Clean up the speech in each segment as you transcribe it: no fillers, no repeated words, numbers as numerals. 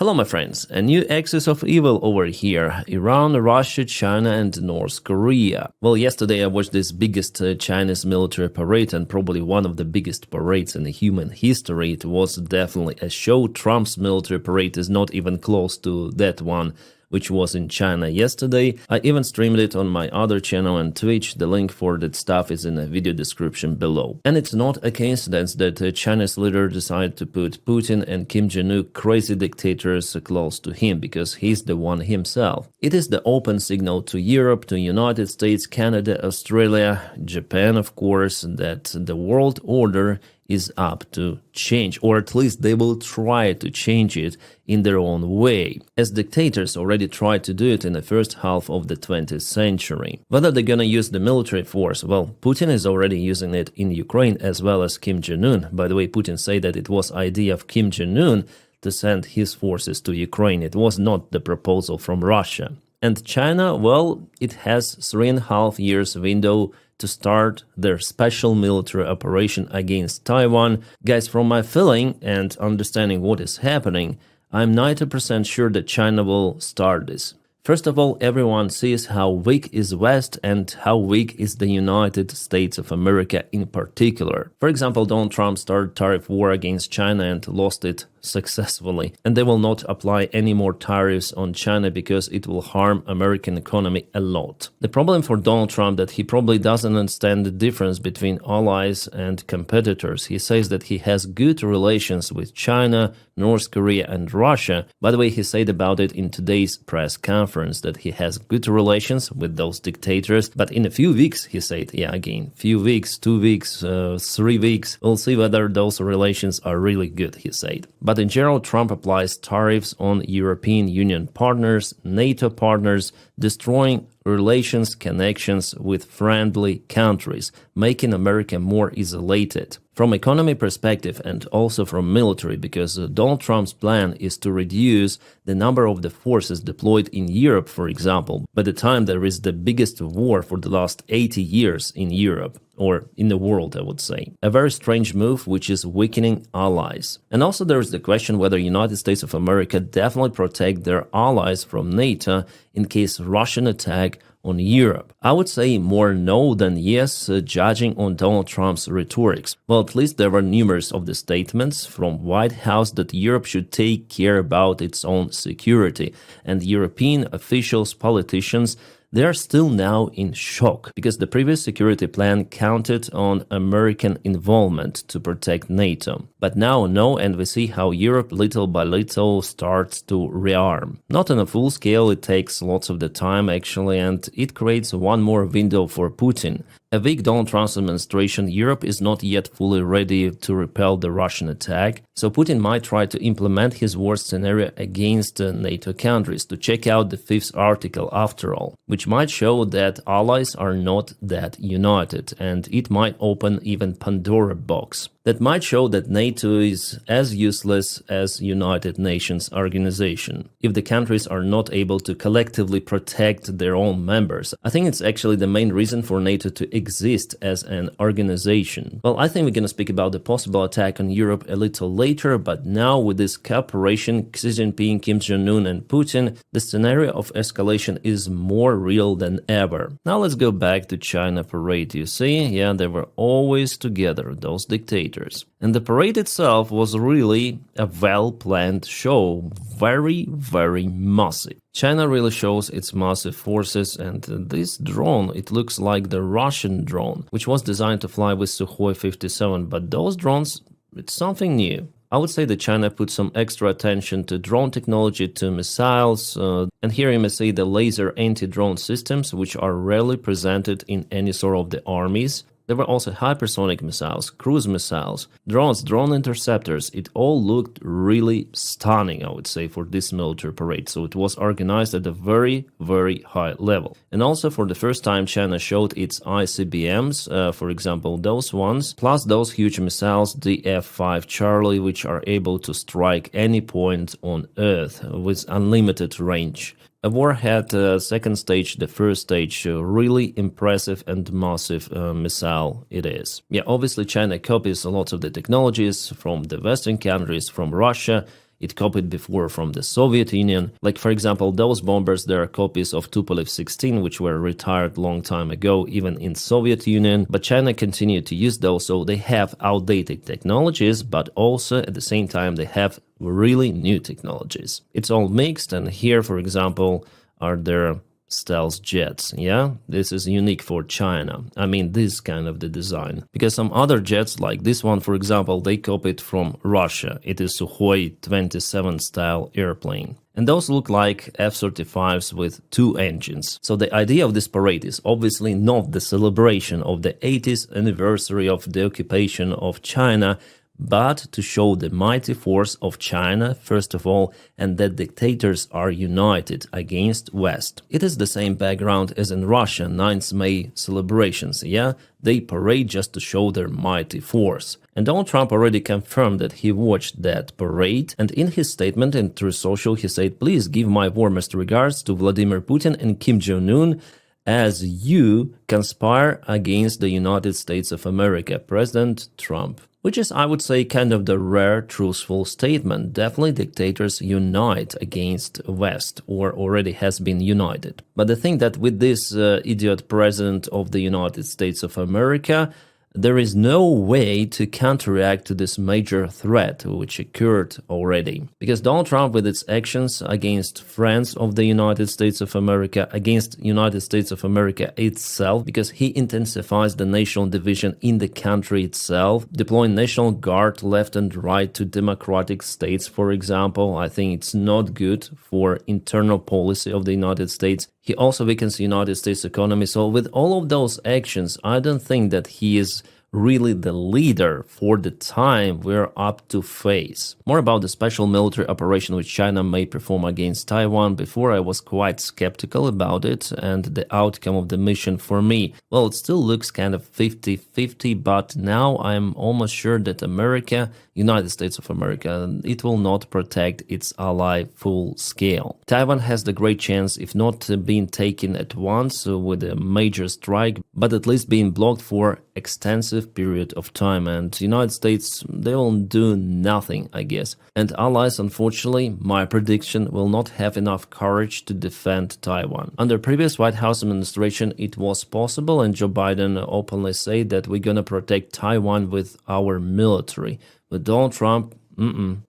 Hello my friends, a new axis of evil over here, Iran, Russia, China and North Korea. Well, yesterday I watched this biggest Chinese military parade and probably one of the biggest parades in human history. It was definitely a show. Trump's military parade is not even close to that one which was in China yesterday. I even streamed it on my other channel and Twitch. The link for that stuff is in the video description below. And it's not a coincidence that a Chinese leader decided to put Putin and Kim Jong-un, crazy dictators, close to him, because he's the one himself. It is the open signal to Europe, to United States, Canada, Australia, Japan, of course, that the world order is up to change, or at least they will try to change it in their own way, as dictators already tried to do it in the first half of the 20th century. Whether they're gonna use the military force, well, Putin is already using it in Ukraine as well as Kim Jong-un. By the way, Putin said that it was idea of Kim Jong-un to send his forces to Ukraine. It was not the proposal from Russia. And China, well, it has 3.5 years window to start their special military operation against Taiwan. Guys, from my feeling and understanding what is happening, I'm 90% sure that China will start this. First of all, everyone sees how weak is West and how weak is the United States of America in particular. For example, Donald Trump started tariff war against China and lost it successfully, and they will not apply any more tariffs on China because it will harm American economy a lot. The problem for Donald Trump that he probably doesn't understand the difference between allies and competitors. He says that he has good relations with China, North Korea and Russia. By the way, he said about it in today's press conference that he has good relations with those dictators, but in a few weeks, he said, yeah, again, few weeks, 2 weeks, 3 weeks, we'll see whether those relations are really good, he said. But in general, Trump applies tariffs on European Union partners, NATO partners, destroying relations, connections with friendly countries, making America more isolated. From economy perspective and also from military, because Donald Trump's plan is to reduce the number of the forces deployed in Europe, for example, by the time there is the biggest war for the last 80 years in Europe, or in the world, I would say. A very strange move, which is weakening allies. And also there is the question whether United States of America definitely protect their allies from NATO in case Russian attack on Europe. I would say more no than yes, judging on Donald Trump's rhetorics. Well, at least there were numerous of the statements from White House that Europe should take care about its own security. And European officials, politicians, they are still now in shock because the previous security plan counted on American involvement to protect NATO. But now no, and we see how Europe little by little starts to rearm. Not on a full scale, it takes lots of the time actually, and it creates one more window for Putin. A weak Donald Trump's administration, Europe is not yet fully ready to repel the Russian attack, so Putin might try to implement his worst scenario against NATO countries to check out the 5th article after all, which might show that allies are not that united, and it might open even Pandora box. That might show that NATO is as useless as United Nations organization, if the countries are not able to collectively protect their own members. I think it's actually the main reason for NATO to exist as an organization. Well, I think we're gonna speak about the possible attack on Europe a little later, but now with this cooperation, Xi Jinping, Kim Jong-un and Putin, the scenario of escalation is more real than ever. Now let's go back to China parade. You see, yeah, they were always together, those dictators. And the parade itself was really a well-planned show, very, very massive. China really shows its massive forces, and this drone, it looks like the Russian drone, which was designed to fly with Sukhoi 57, but those drones, it's something new. I would say that China put some extra attention to drone technology, to missiles, and here you may see the laser anti-drone systems, which are rarely presented in any sort of the armies. There were also hypersonic missiles, cruise missiles, drones, drone interceptors. It all looked really stunning, I would say, for this military parade. So it was organized at a very, very high level. And also for the first time, China showed its ICBMs, for example, those ones, plus those huge missiles, the F-5 Charlie, which are able to strike any point on Earth with unlimited range. A warhead second stage, the first stage, really impressive and massive missile it is. Yeah, obviously China copies a lot of the technologies from the Western countries, from Russia. it copied before from the Soviet Union. Like, for example, those bombers, there are copies of Tupolev-16, which were retired long time ago, even in Soviet Union. But China continued to use those, so they have outdated technologies, but also at the same time they have really new technologies. It's all mixed, and here, for example, are their stealth jets. Yeah, this is unique for China. I mean, this kind of the design, because some other jets like this one, for example, they copied from Russia. It is Sukhoi 27 style airplane. And those look like F-35s with 2 engines. So the idea of this parade is obviously not the celebration of the 80th anniversary of the occupation of China, but to show the mighty force of China, first of all, and that dictators are united against West. It is the same background as in Russia 9th May celebrations, yeah? They parade just to show their mighty force. And Donald Trump already confirmed that he watched that parade, and in his statement in Truth Social he said, "Please give my warmest regards to Vladimir Putin and Kim Jong-un as you conspire against the United States of America, President Trump." Which is, I would say, kind of the rare, truthful statement. Definitely dictators unite against West, or already has been united. But the thing that with this idiot president of the United States of America, there is no way to counteract to this major threat which occurred already. Because Donald Trump, with its actions against friends of the United States of America, against United States of America itself, because he intensifies the national division in the country itself, deploying National Guard left and right to democratic states, for example, I think it's not good for internal policy of the United States. He also weakens the United States economy. So with all of those actions, I don't think that he is really the leader for the time we're up to face. More about the special military operation which China may perform against Taiwan. Before, I was quite skeptical about it and the outcome of the mission for me. Well, it still looks kind of 50-50, but now I'm almost sure that America, United States of America, it will not protect its ally full scale. Taiwan has the great chance, if not being taken at once with a major strike, but at least being blocked for extensive period of time, and United States, they will do nothing, I guess. And allies, unfortunately, my prediction, will not have enough courage to defend Taiwan. Under previous White House administration, it was possible, and Joe Biden openly said that we're gonna protect Taiwan with our military. With Donald Trump,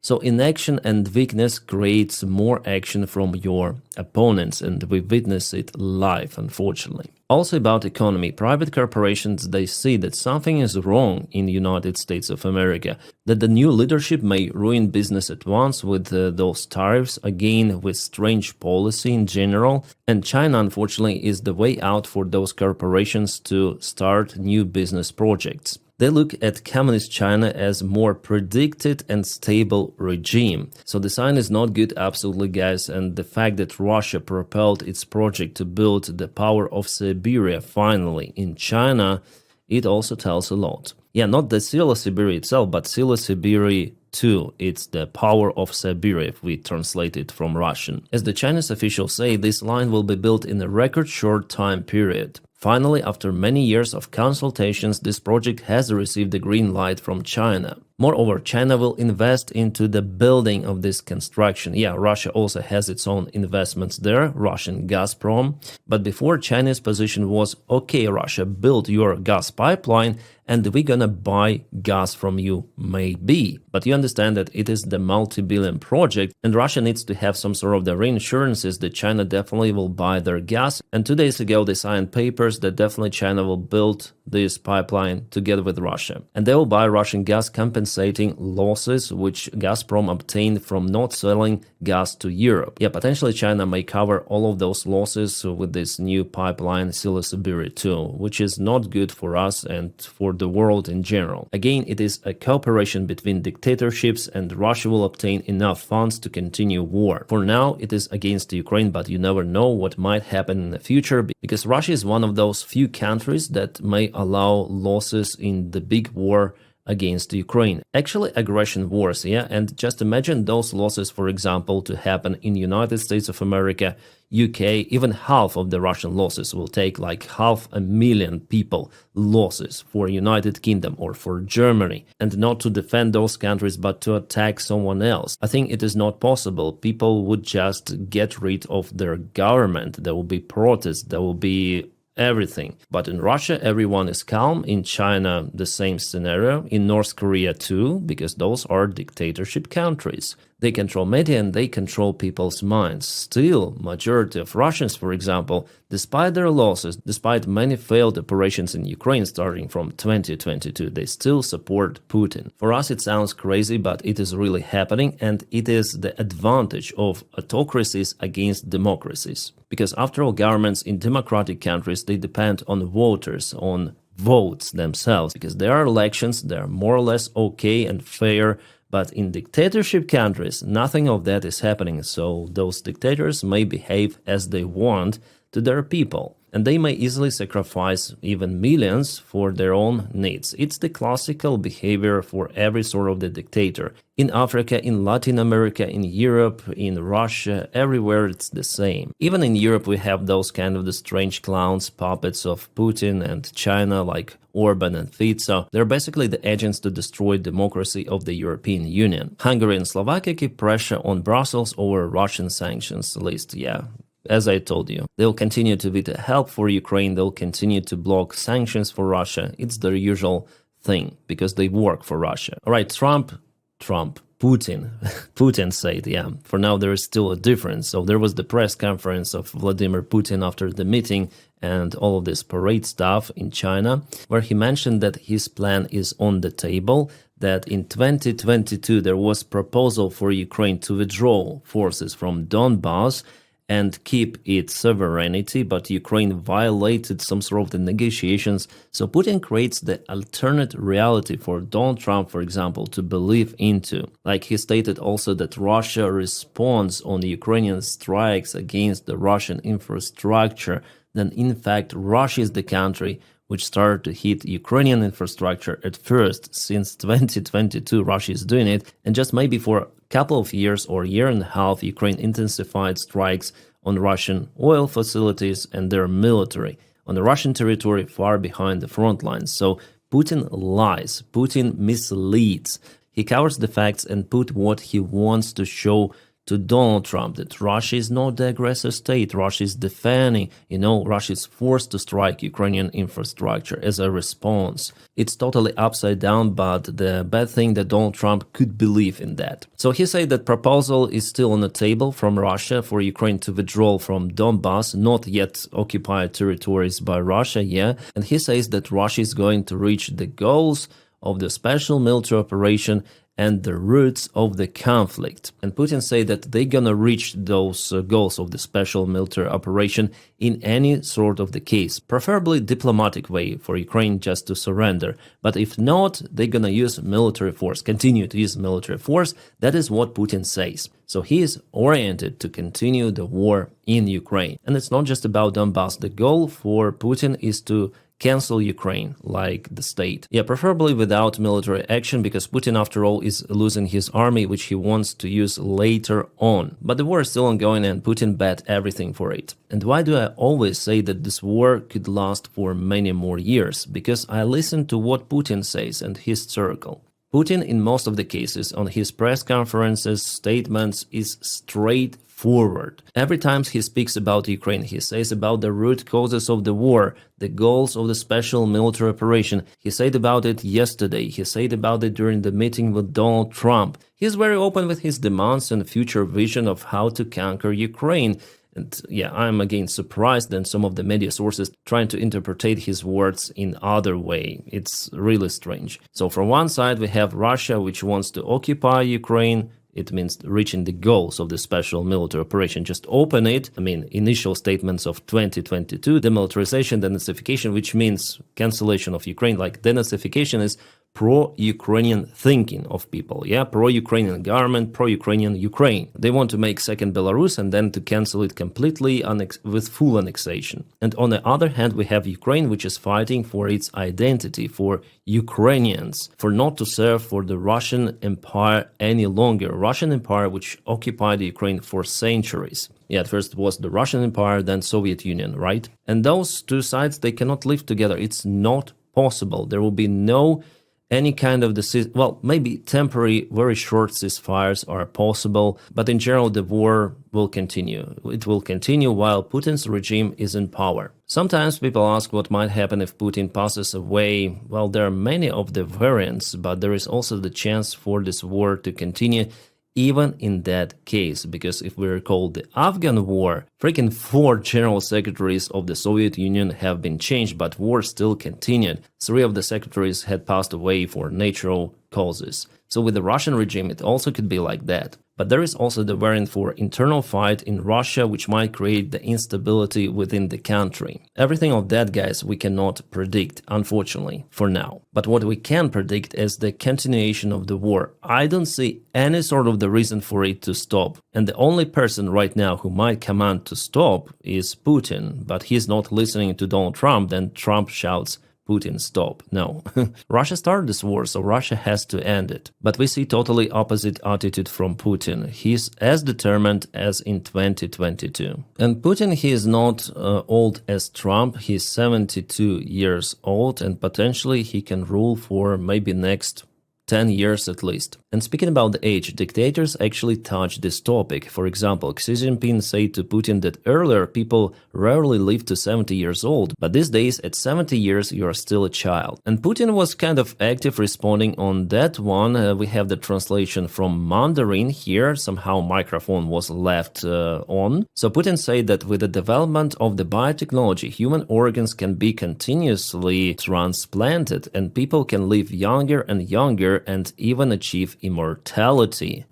So inaction and weakness creates more action from your opponents, and we witness it live, unfortunately. Also about economy, private corporations, they see that something is wrong in the United States of America, that the new leadership may ruin business at once with those tariffs, again with strange policy in general, and China, unfortunately, is the way out for those corporations to start new business projects. They look at Communist China as more predicted and stable regime. So the sign is not good, absolutely, guys, and the fact that Russia propelled its project to build the power of Siberia finally in China, it also tells a lot. Yeah, not the Sila Siberia itself, but Sila Siberia 2. It's the power of Siberia, if we translate it from Russian. As the Chinese officials say, this line will be built in a record short time period. Finally, after many years of consultations, this project has received the green light from China. Moreover, China will invest into the building of this construction. Yeah, Russia also has its own investments there, Russian Gazprom. But before, China's position was, okay, Russia, build your gas pipeline and we're gonna buy gas from you, maybe. But you understand that it is the multi-billion project and Russia needs to have some sort of the reinsurances that China definitely will buy their gas. And 2 days ago, they signed papers that definitely China will build this pipeline together with Russia. And they will buy Russian gas, compensating losses which Gazprom obtained from not selling gas to Europe. Yeah, potentially China may cover all of those losses with this new pipeline, Sila Siberia 2, which is not good for us and for the world in general. Again, it is a cooperation between dictatorships and Russia will obtain enough funds to continue war. For now, it is against Ukraine, but you never know what might happen in the future because Russia is one of those few countries that may allow losses in the big war against Ukraine. Actually, aggression wars, yeah? And just imagine those losses, for example, to happen in United States of America, UK, even half of the Russian losses will take like 500,000 people losses for United Kingdom or for Germany, and not to defend those countries but to attack someone else. I think it is not possible. People would just get rid of their government. There will be protests, there will be everything. But in Russia, everyone is calm. In China, the same scenario. In North Korea too, because those are dictatorship countries. They control media and they control people's minds. Still, majority of Russians, for example, despite their losses, despite many failed operations in Ukraine starting from 2022, they still support Putin. For us, it sounds crazy, but it is really happening, and it is the advantage of autocracies against democracies. Because after all, governments in democratic countries, they depend on voters, on votes themselves, because there are elections, they are more or less okay and fair. But in dictatorship countries, nothing of that is happening, so those dictators may behave as they want to their people. And they may easily sacrifice even millions for their own needs. It's the classical behavior for every sort of the dictator. In Africa, in Latin America, in Europe, in Russia, everywhere it's the same. Even in Europe we have those kind of the strange clowns, puppets of Putin and China like Orban and Fico. They're basically the agents to destroy democracy of the European Union. Hungary and Slovakia keep pressure on Brussels over Russian sanctions list, yeah. As I told you, they'll continue to veto help for Ukraine, they'll continue to block sanctions for Russia. It's their usual thing, because they work for Russia. Alright, Putin. Putin said, yeah, for now there is still a difference. So there was the press conference of Vladimir Putin after the meeting and all of this parade stuff in China, where he mentioned that his plan is on the table, that in 2022 there was proposal for Ukraine to withdraw forces from Donbass and keep its sovereignty, but Ukraine violated some sort of the negotiations. So Putin creates the alternate reality for Donald Trump, for example, to believe into. Like he stated also that Russia responds on the Ukrainian strikes against the Russian infrastructure. Then in fact, Russia is the country which started to hit Ukrainian infrastructure at first. Since 2022, Russia is doing it, and just maybe for a couple of years or a year and a half, Ukraine intensified strikes on Russian oil facilities and their military on the Russian territory far behind the front lines. So Putin lies, Putin misleads, he covers the facts and put what he wants to show to Donald Trump, that Russia is not the aggressor state, Russia is defending, Russia is forced to strike Ukrainian infrastructure as a response. It's totally upside down, but the bad thing that Donald Trump could believe in that. So he said that proposal is still on the table from Russia for Ukraine to withdraw from Donbass, not yet occupied territories by Russia, yeah, and he says that Russia is going to reach the goals of the special military operation and the roots of the conflict. And Putin said that they're gonna reach those goals of the special military operation in any sort of the case, preferably diplomatic way for Ukraine just to surrender. But if not, they're gonna use military force, continue to use military force. That is what Putin says. So he is oriented to continue the war in Ukraine. And it's not just about Donbass. The goal for Putin is to cancel Ukraine, like the state. Yeah, preferably without military action, because Putin, after all, is losing his army, which he wants to use later on. But the war is still ongoing and Putin bet everything for it. And why do I always say that this war could last for many more years? Because I listen to what Putin says and his circle. Putin, in most of the cases, on his press conferences, statements, is straightforward. Every time he speaks about Ukraine, he says about the root causes of the war, the goals of the special military operation. He said about it yesterday. He said about it during the meeting with Donald Trump. He's very open with his demands and future vision of how to conquer Ukraine. And yeah, I'm again surprised that some of the media sources trying to interpret his words in other way. It's really strange. So from one side we have Russia, which wants to occupy Ukraine. It means reaching the goals of the special military operation. Just open it. Initial statements of 2022, demilitarization, denazification, which means cancellation of Ukraine. Like denazification is pro-Ukrainian thinking of people, yeah, pro-Ukrainian government, pro-Ukrainian Ukraine. They want to make second Belarus and then to cancel it completely with full annexation. And on the other hand, we have Ukraine, which is fighting for its identity, for Ukrainians, for not to serve for the Russian Empire any longer. Russian Empire, which occupied Ukraine for centuries. Yeah, at first it was the Russian Empire, then Soviet Union, right? And those two sides, they cannot live together. It's not possible. There will be no any kind of well, maybe temporary, very short ceasefires are possible, but in general, the war will continue. It will continue while Putin's regime is in power. Sometimes people ask what might happen if Putin passes away. Well, there are many of the variants, but there is also the chance for this war to continue even in that case, because if we recall the Afghan war, freaking 4 general secretaries of the Soviet Union have been changed, but war still continued. 3 of the secretaries had passed away for natural causes. So with the Russian regime, it also could be like that. But there is also the variant for internal fight in Russia, which might create the instability within the country. Everything of that, guys, we cannot predict, unfortunately, for now. But what we can predict is the continuation of the war. I don't see any sort of the reason for it to stop. And the only person right now who might command to stop is Putin. But he's not listening to Donald Trump, then Trump shouts, Putin, stop. No. Russia started this war, so Russia has to end it. But we see totally opposite attitude from Putin. He's as determined as in 2022. And Putin, he is not old as Trump. He's 72 years old, and potentially he can rule for maybe next 10 years at least. And speaking about the age, dictators actually touch this topic. For example, Xi Jinping said to Putin that earlier people rarely lived to 70 years old, but these days at 70 years you are still a child. And Putin was kind of active responding on that one. We have the translation from Mandarin here. Somehow microphone was left on. So Putin said that with the development of the biotechnology, human organs can be continuously transplanted and people can live younger and younger and even achieve immortality.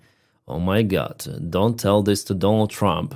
Oh my God, don't tell this to Donald Trump.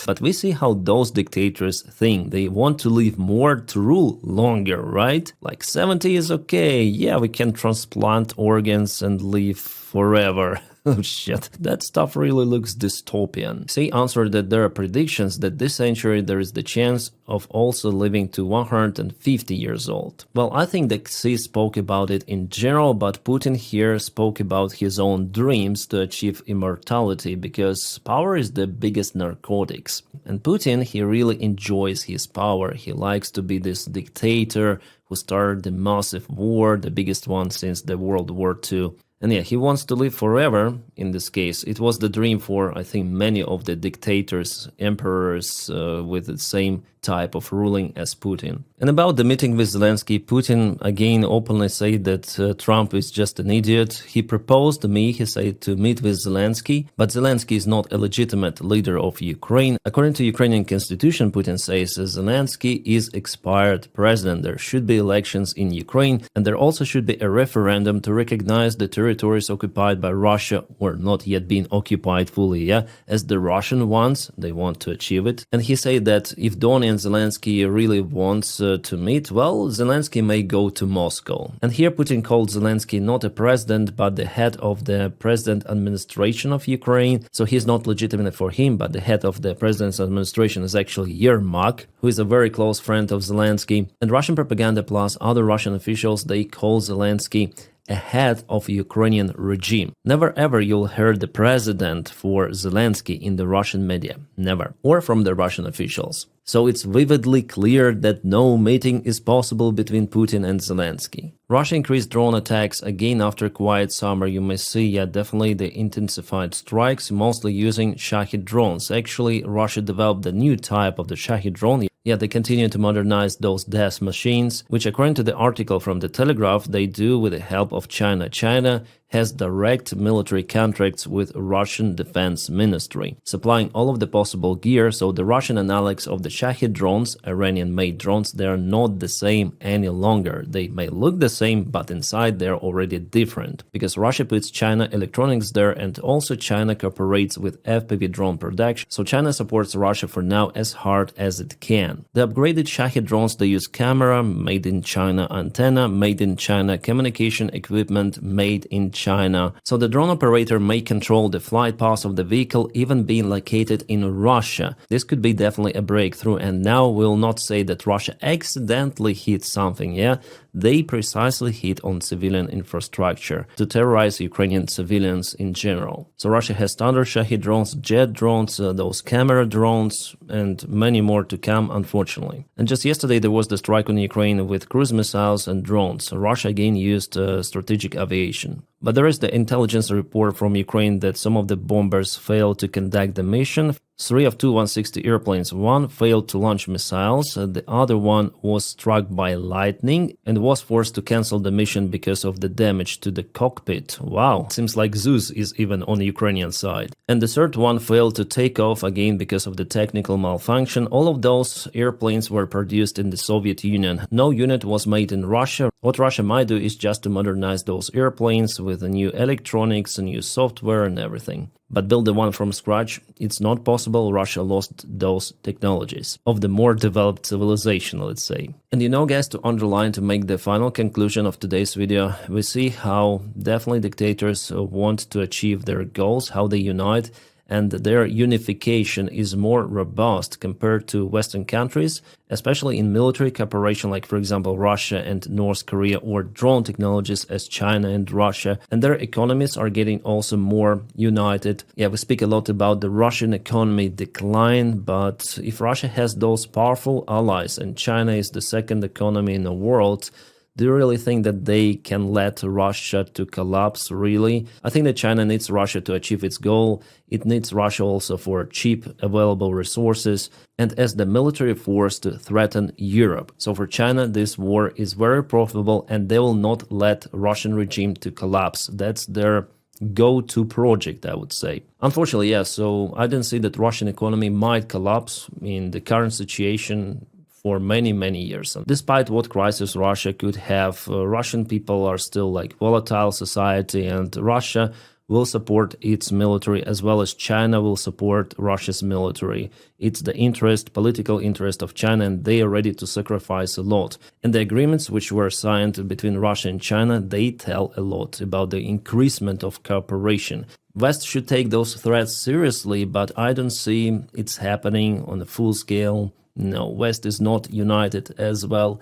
But we see how those dictators think. They want to live more to rule longer, right? Like 70 is okay. Yeah, we can transplant organs and live forever. Oh shit, that stuff really looks dystopian. Xi answered that there are predictions that this century there is the chance of also living to 150 years old. Well, I think that Xi spoke about it in general, but Putin here spoke about his own dreams to achieve immortality, because power is the biggest narcotics. And Putin, he really enjoys his power. He likes to be this dictator who started the massive war, the biggest one since the World War II. And yeah, he wants to live forever, in this case. It was the dream for, I think, many of the dictators, emperors with the same type of ruling as Putin. And about the meeting with Zelensky, Putin again openly said that Trump is just an idiot. He proposed to me, he said, to meet with Zelensky, but Zelensky is not a legitimate leader of Ukraine. According to Ukrainian constitution, Putin says Zelensky is expired president. There should be elections in Ukraine, and there also should be a referendum to recognize the territories occupied by Russia or not yet being occupied fully, yeah, as the Russian ones. They want to achieve it. And he said that if Donny and Zelensky really wants to meet, well, Zelensky may go to Moscow. And here Putin called Zelensky not a president, but the head of the president administration of Ukraine. So he's not legitimate for him, but the head of the president's administration is actually Yermak, who is a very close friend of Zelensky. And Russian propaganda plus other Russian officials, they call Zelensky a head of Ukrainian regime. Never ever you'll hear the president for Zelensky in the Russian media. Never. Or from the Russian officials. So it's vividly clear that no meeting is possible between Putin and Zelensky. Russia increased drone attacks again after quiet summer. You may see, yeah, definitely the intensified strikes, mostly using Shahid drones. Actually, Russia developed a new type of the Shahid drone. Yeah, they continue to modernize those death machines, which according to the article from the Telegraph, they do with the help of China. China has direct military contracts with Russian Defense Ministry, supplying all of the possible gear, so the Russian analogs of the Shahid drones, Iranian-made drones, they are not the same any longer. They may look the same, but inside they're already different, because Russia puts China electronics there, and also China cooperates with FPV drone production, so China supports Russia for now as hard as it can. The upgraded Shahid drones, they use camera, made in China, antenna, made in China, communication equipment, made in China. So the drone operator may control the flight path of the vehicle, even being located in Russia. This could be definitely a breakthrough, and now we'll not say that Russia accidentally hit something, yeah? They precisely hit on civilian infrastructure to terrorize Ukrainian civilians in general. So Russia has standard Shahid drones, jet drones, those camera drones, and many more to come, unfortunately. And just yesterday there was the strike on Ukraine with cruise missiles and drones. Russia again used strategic aviation. But there is the intelligence report from Ukraine that some of the bombers failed to conduct the mission. 3 of 2 airplanes, one failed to launch missiles, the other one was struck by lightning and was forced to cancel the mission because of the damage to the cockpit. Wow, seems like Zeus is even on the Ukrainian side. And the third one failed to take off again because of the technical malfunction. All of those airplanes were produced in the Soviet Union. No unit was made in Russia. What Russia might do is just to modernize those airplanes with the new electronics, new software and everything. But build the one from scratch, it's not possible. Russia lost those technologies of the more developed civilization, let's say. And you know, guys, to underline, to make the final conclusion of today's video, we see how definitely dictators want to achieve their goals, how they unite, and their unification is more robust compared to Western countries, especially in military cooperation, like for example Russia and North Korea, or drone technologies as China and Russia, and their economies are getting also more united. Yeah, we speak a lot about the Russian economy decline, but if Russia has those powerful allies and China is the second economy in the world, do you really think that they can let Russia to collapse, really? I think that China needs Russia to achieve its goal. It needs Russia also for cheap, available resources, and as the military force to threaten Europe. So for China, this war is very profitable, and they will not let Russian regime to collapse. That's their go-to project, I would say. Unfortunately, yeah, so I don't see that Russian economy might collapse in the current situation for many years. And despite what crisis Russia could have, Russian people are still like volatile society, and Russia will support its military as well as China will support Russia's military. It's the interest, political interest of China, and they are ready to sacrifice a lot. And the agreements which were signed between Russia and China, they tell a lot about the increasement of cooperation. West should take those threats seriously, but I don't see it's happening on a full scale. No, West is not united as well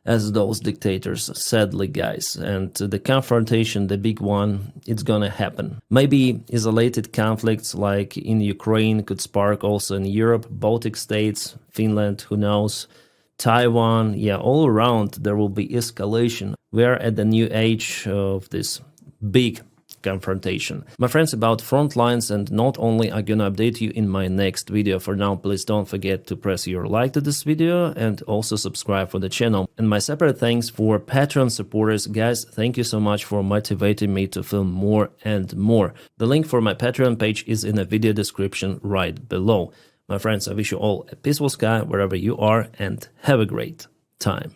as those dictators, sadly, guys. And the confrontation, the big one, it's gonna happen. Maybe isolated conflicts like in Ukraine could spark also in Europe, Baltic states, Finland, who knows, Taiwan, yeah, all around there will be escalation. We're at the new age of this big confrontation. My friends, about front lines, and not only I'm gonna update you in my next video. For now, please don't forget to press your like to this video and also subscribe for the channel. And my separate thanks for Patreon supporters. Guys, thank you so much for motivating me to film more and more. The link for my Patreon page is in the video description right below. My friends, I wish you all a peaceful sky wherever you are, and have a great time.